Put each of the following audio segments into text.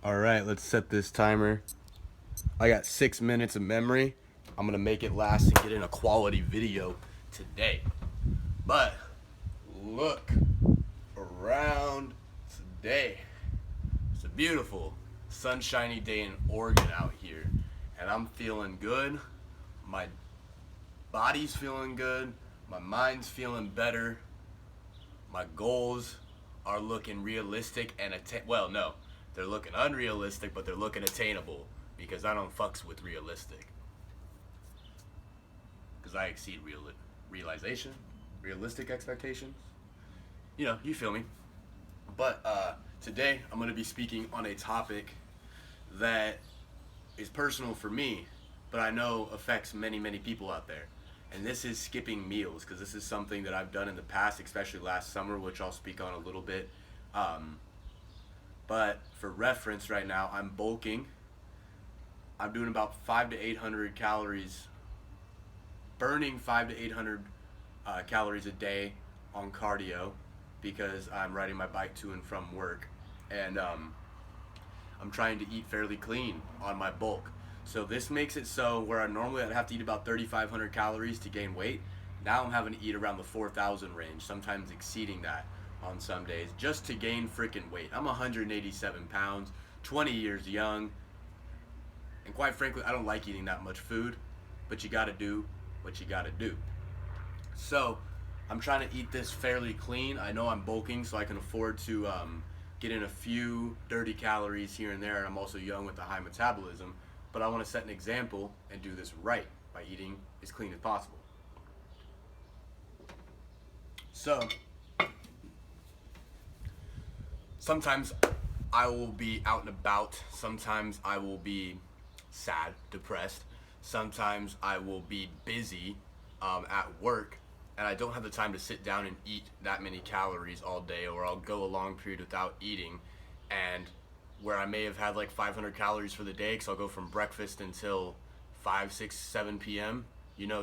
All right, let's set this timer. I got 6 minutes of memory. I'm gonna make it last and get in a quality video today. But look around today. It's a beautiful, sunshiny day in Oregon out here, and I'm feeling good. My body's feeling good. My mind's feeling better. My goals are looking realistic and well, no, they're looking unrealistic, but they're looking attainable because I don't fucks with realistic. Because I exceed realization, realistic expectations. You feel me. But today I'm going to be speaking on a topic that is personal for me, but I know affects many, many people out there. And this is skipping meals because this is something that I've done in the past, especially last summer, which I'll speak on a little bit. Um, but for reference, right now I'm bulking. I'm doing about 5 to 800 calories, burning 5 to 800 calories a day on cardio because I'm riding my bike to and from work, and I'm trying to eat fairly clean on my bulk. So this makes it so where I'd have to eat about 3,500 calories to gain weight. Now I'm having to eat around the 4,000 range, sometimes exceeding that on some days, just to gain freaking weight. I'm 187 pounds, 20 years young, and quite frankly, I don't like eating that much food, but you gotta do what you gotta do. So I'm trying to eat this fairly clean. I know I'm bulking, so I can afford to get in a few dirty calories here and there. I'm also young with a high metabolism, but I want to set an example and do this right by eating as clean as possible. So sometimes I will be out and about. Sometimes I will be sad, depressed. Sometimes I will be busy at work, and I don't have the time to sit down and eat that many calories all day, or I'll go a long period without eating, and where I may have had like 500 calories for the day, because I'll go from breakfast until 5, 6, 7 p.m.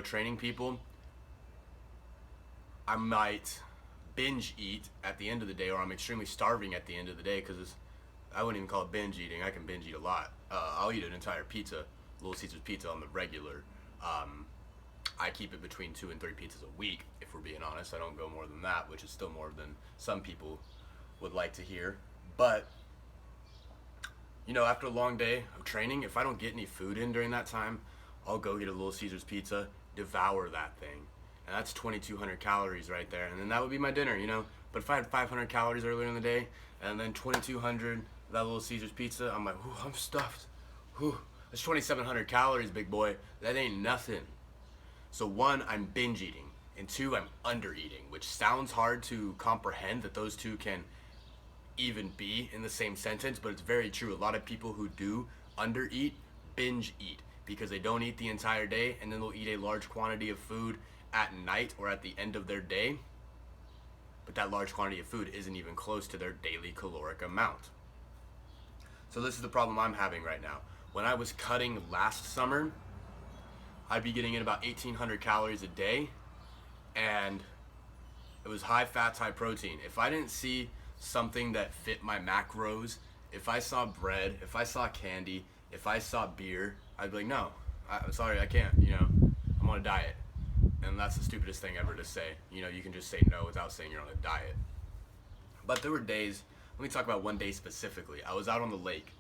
Training people, I might binge eat at the end of the day, or I'm extremely starving at the end of the day because I wouldn't even call it binge eating. I can binge eat a lot. I'll eat an entire pizza, Little Caesars pizza on the regular. Um, I keep it between 2 and 3 pizzas a week, if we're being honest. I don't go more than that, which is still more than some people would like to hear. But, after a long day of training, if I don't get any food in during that time, I'll go get a Little Caesars pizza, devour that thing. And that's 2,200 calories right there. And then that would be my dinner. But if I had 500 calories earlier in the day, and then 2,200 that Little Caesars pizza, I'm like, whew, I'm stuffed. Whew, that's 2,700 calories, big boy. That ain't nothing. So one, I'm binge eating, and two, I'm under eating, which sounds hard to comprehend that those two can even be in the same sentence, but it's very true. A lot of people who do under eat binge eat because they don't eat the entire day, and then they'll eat a large quantity of food at night or at the end of their day, but that large quantity of food isn't even close to their daily caloric amount. So this is the problem I'm having right now. When I was cutting last summer, I'd be getting in about 1,800 calories a day, and it was high fats, high protein. If I didn't see something that fit my macros, if I saw bread, if I saw candy, if I saw beer, I'd be like, no, I'm sorry, I can't. I'm on a diet. And that's the stupidest thing ever to say. You can just say no without saying you're on a diet. But there were days, let me talk about one day specifically. I was out on the lake.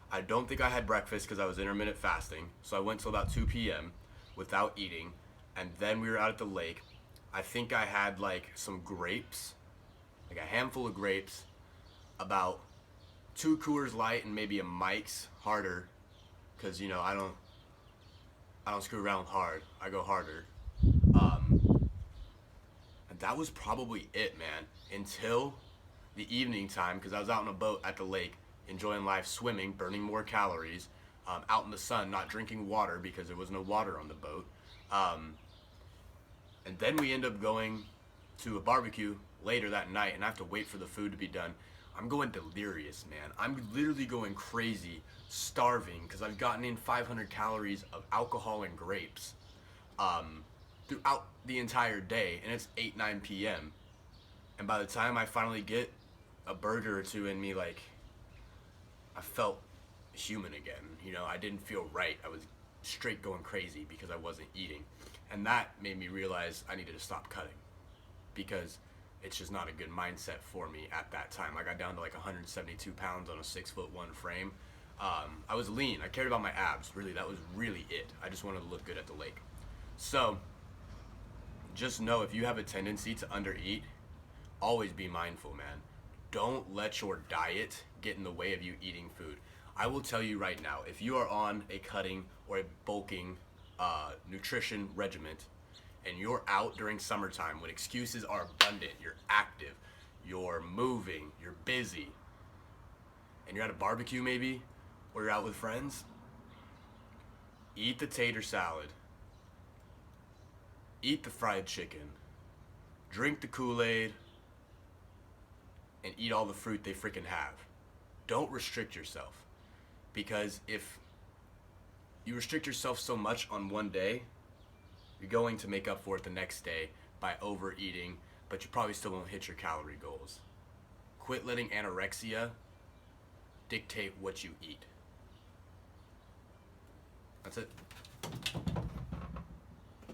I don't think I had breakfast because I was intermittent fasting. So I went till about 2 p.m. without eating. And then we were out at the lake. I think I had like some grapes, like a handful of grapes, about 2 Coors Light, and maybe a Mike's Harder, because I don't screw around with hard. I go harder. And that was probably it, man. Until the evening time, because I was out on a boat at the lake, enjoying life, swimming, burning more calories, out in the sun, not drinking water because there was no water on the boat. Um, and then we end up going to a barbecue later that night, and I have to wait for the food to be done. I'm going delirious, man. I'm literally going crazy, starving, because I've gotten in 500 calories of alcohol and grapes throughout the entire day, and it's 8, 9 p.m. And by the time I finally get a burger or two in me, like, I felt human again. You know, I didn't feel right. I was straight going crazy because I wasn't eating. And that made me realize I needed to stop cutting because it's just not a good mindset for me at that time. I got down to like 172 pounds on a 6'1" frame. I was lean. I cared about my abs. Really, that was really it. I just wanted to look good at the lake. So just know if you have a tendency to undereat, always be mindful, man. Don't let your diet get in the way of you eating food. I will tell you right now, if you are on a cutting or a bulking nutrition regiment and you're out during summertime when excuses are abundant, you're active, you're moving, you're busy, and you're at a barbecue maybe, or you're out with friends, eat the tater salad, eat the fried chicken, drink the Kool-Aid, and eat all the fruit they freaking have. Don't restrict yourself. Because if you restrict yourself so much on one day, you're going to make up for it the next day by overeating, but you probably still won't hit your calorie goals. Quit letting anorexia dictate what you eat. That's it.